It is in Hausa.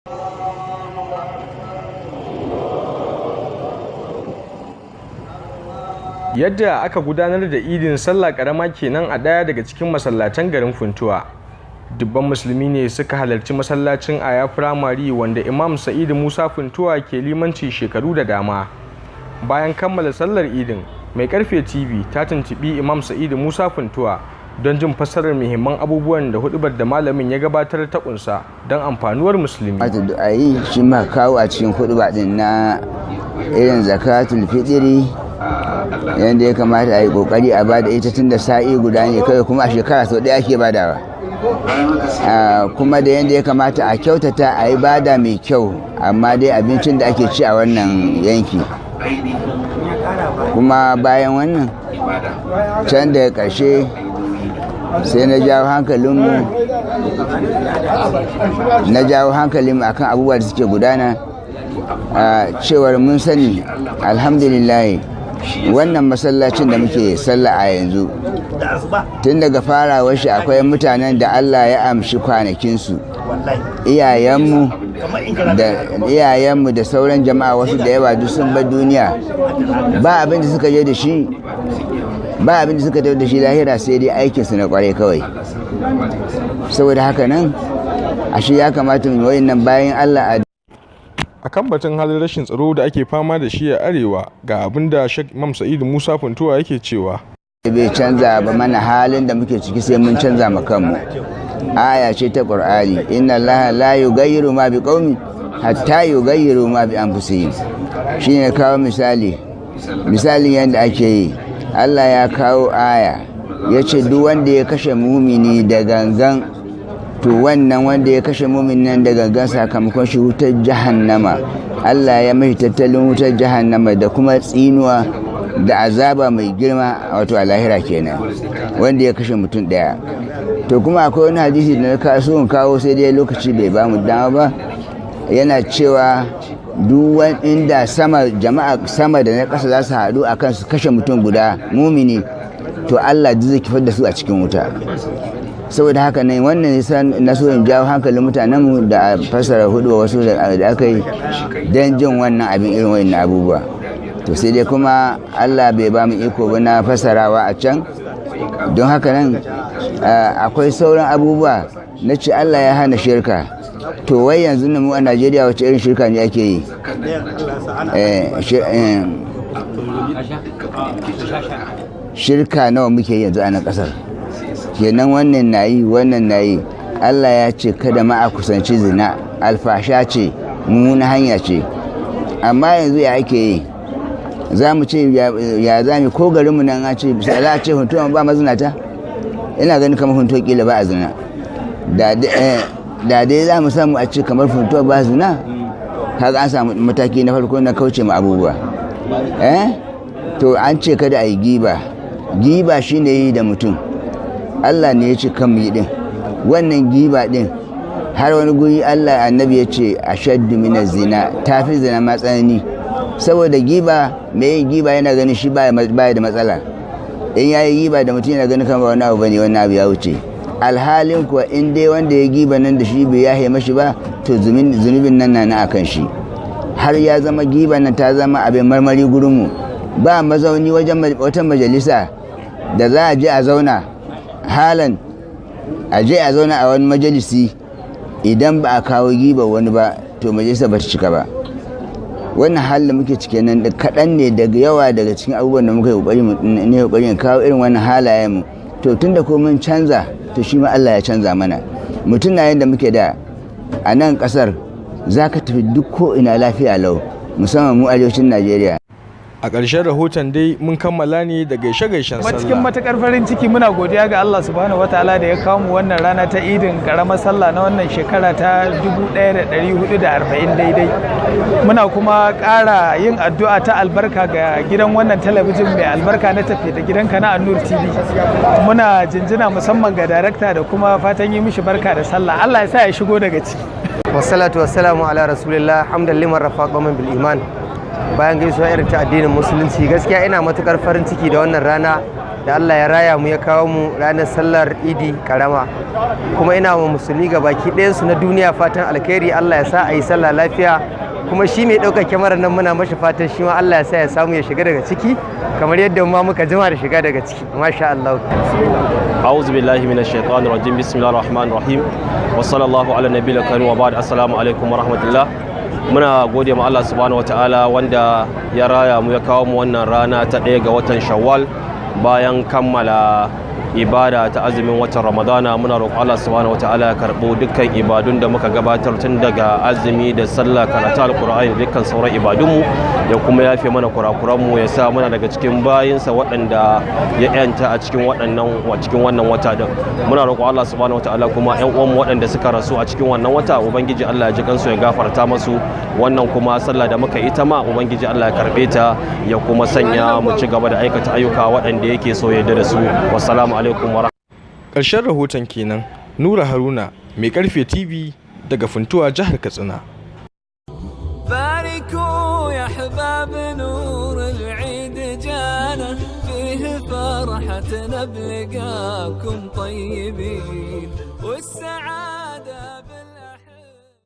Yadda aka gudanar da idin sallah karama kenan a ɗaya daga cikin masallatan garin Funtuwa. Dubban musulmi ne suka halarci masallacin Aya Firamare wanda Imam Sa'idu Musa Funtuwa ke limanci shekaru da dama. Bayan kammala sallar idin, Mai Karfe TV ta tuntuɓi Imam Sa'idu Musa Funtuwa don jin fassarar muhimman abubuwan da hudubar da malamin ya gabatar ta kunsa don amfanuwar musulmi. Addu'ai shi ma kawo a cikin huduba din na irin zakatul fitri, yadda ya kamata a yi kokari a bada ita tun da sa'i guda ne kawai, kuma a shekara sau ɗaya ake badawa, kuma da yadda ya kamata a kyautata a yi bada mai kyau, amma dai abincin da ake ci a wannan yanki. Kuma bayan wannan can daga ƙarshe sai na jawo hankalinmu akan abubuwa da suke gudana, cewar mun sani alhamdulillah wannan masallacin da muke sallah a yanzu, tun daga farawar shi akwai mutanen da Allah ya amshi kwanakinsu, iyayenmu da sauran jama'a, wasu da yawa duk sun bar duniya, ba abin da suka je da shi, ba abin da suka tafi da shi lahira sai dai aikinsu na kwarai kawai. Saboda haka nan ashe ya kamata mu yi nan bayan Allah a kan batun halin rashin tsaro da ake fama da shi a arewa, ga abin da Sheikh Imam Sa'idu Musa Funtuwa yake cewa. Bai canza ba mana halin da muke ciki, sai mun canza ma kanmu. Aya ce ta Qur'ani, inna Allaha la yughayyiru ma biqaumin hatta yughayyiru ma bi anfusihim. Shine kawo misalin yadda ake yi. Allah ya kawo aya ya ce duk wanda ya kashe mumini da gangan, to wannan wanda ya kashe muminin da gangan sakamakon shi wutar jahannama. Allah ya mai tattalin wutar jahannama da kuma tsinuwa da azaba mai girma, wato a lahira kenan, wanda ya kashe mutum daya. To kuma akwai wani hadisi da na kawo sai dai lokaci bai ba mu dama ba, yana cewa duk inda jama'a sama da na ƙasa za su haɗu a kan su kashe mutum guda mumini, to Allah zai kifar da su a cikin wuta. Saboda haka ne wannan na so in jawo hankalin mutanenmu da a fassara hudu wasu da aka yi don jin wannan abin, irin wannan abubuwa. To sai dai kuma Allah bai ba mu iko ba na fassarawa a can, don haka nan akwai sauran abubuwa na ce Allah ya hana shirka. To wai yanzu mu a Najeriya wace irin shirka ne ake yi? Shirka nawa muke yanzu a nan ƙasar? Kenan wannan na yi. Allah ya ce kada ma a kusanci zina, alfasha ce, mummuna hanya ce. Amma yanzu ya ake yi? Za mu ce ya za mu, ko garinmu nan a ce za a ce Huntuwa ba mazinata? Ina ganin kamar Huntuwa kila ba a zina. Da dai za mu samu a ce kamar Funtuwa ba zina, kaga an samu mataki na farko na kauce ma abubuwa. To an ce kada a yi giba shine yi da mutum. Allah ne ya ce kan mu yi din wannan giba din, har wani guri Allah annabi ya ce ashaddu minaz zina, tafi zina ma tsanani. Saboda giba, mai giba yana ganin shi baya da matsala, in yayi giba da mutum yana ganin kamar wani abu bane, wannan abu ya wuce. Alhalin kuwa in dai wanda ya giba nan da shi bai yahe mashi ba, to zunubin nan na akan shi, har ya zama giba nan ta zama abin marmari gurinmu. Ba mazauni wajen wata majalisa da za a je a zauna, halan a je a zauna a wani majalisi, idan ba a kawo giba wani ba, to majalisa ba ta cika ba. Wannan halin da muke cike nan da kaɗan ne daga yawa daga cikin abubuwan da muka yi ƙoƙarin kawo irin wannan halayenmu. To tun da ko mun canza, to shi ma Allah ya canza mana. Mutum na yadda muke da a nan ƙasar, za ka tafi duk ko ina lafiya lau, musamman mu arewacin Najeriya. A ƙarshen rahoton dai mun kammala ne da gaishe-gaishen sallah. Cikin matuƙar farin ciki muna godiya ga Allah subhanahu wataala da ya kawo mu wannan rana ta idin ƙaramar sallah na wannan shekara ta 1440 daidai. Muna kuma ƙara yin addu'a ta albarka ga gidan wannan talabijin mai albarka na tafi da gidanka na An-Nur TV. Muna jinjina musamman ga darakta da kuma fatan yi mishi barka da sallah. Allah ya sa ya shigo daga ciki. Wassalatu wassalamu ala rasulillah, hamdan liman rafaqa bil iman. Bayan gaisuwa irin ta addinin musulunci, gaskiya ina matukar farin ciki da wannan rana da Allah ya raya mu ya kawo mu ranar sallar idi karama, kuma ina wa musulmi ga baki ɗayansu na duniya fatan alkhairi. Allah ya sa a yi sallah lafiya, kuma shi mai ɗaukar kyamarar nan muna mashi fatan shi ma Allah ya sa ya samu ya shiga daga ciki kamar yadda ma muka jima da shiga daga ciki. Masha Allah. A'udhu billahi minash shaitanir rajim. Bismillahir rahmanir rahim. Wa sallallahu ala nabiyil karim wa ba'd. Assalamu alaikum wa rahmatullah. Muna gode ma Allah subhanahu wataala wanda ya raya mu ya kawo mu wannan rana ta 1 ga watan Shawwal bayan kammala ibada ta azumin watan Ramadana. Muna roƙon Allah subhanahu wataala ya karɓo dukkan ibadun da muka gabatar tun daga azumi da sallah, karatu alqur'ani, dukkan sauran ibadunmu, ya kuma yafe mana kurakuranmu, ya sa muna daga cikin bayinsa waɗanda ya yanta a cikin wannan wata din. Muna roƙon Allah subhanahu wataala kuma ƴan uwanmu waɗanda suka rasu a cikin wannan wata, ubangiji Allah ya ji kansu ya gafarta masu. Wannan kuma sallah da muka yi ta ma, ubangiji Allah ya karɓe ta, ya kuma sanya mu ci gaba da aikata ayyuka waɗanda yake so ya yarda da su. Wassalamu alaikum wa ƙarshen rahoton kenan. Nura Haruna, Mai Karfe TV daga Funtuwa, jihar Katsina. باركوا يا احباب نور العيد جانا فيه فرحتنا بلقاكم طيبين والسعادة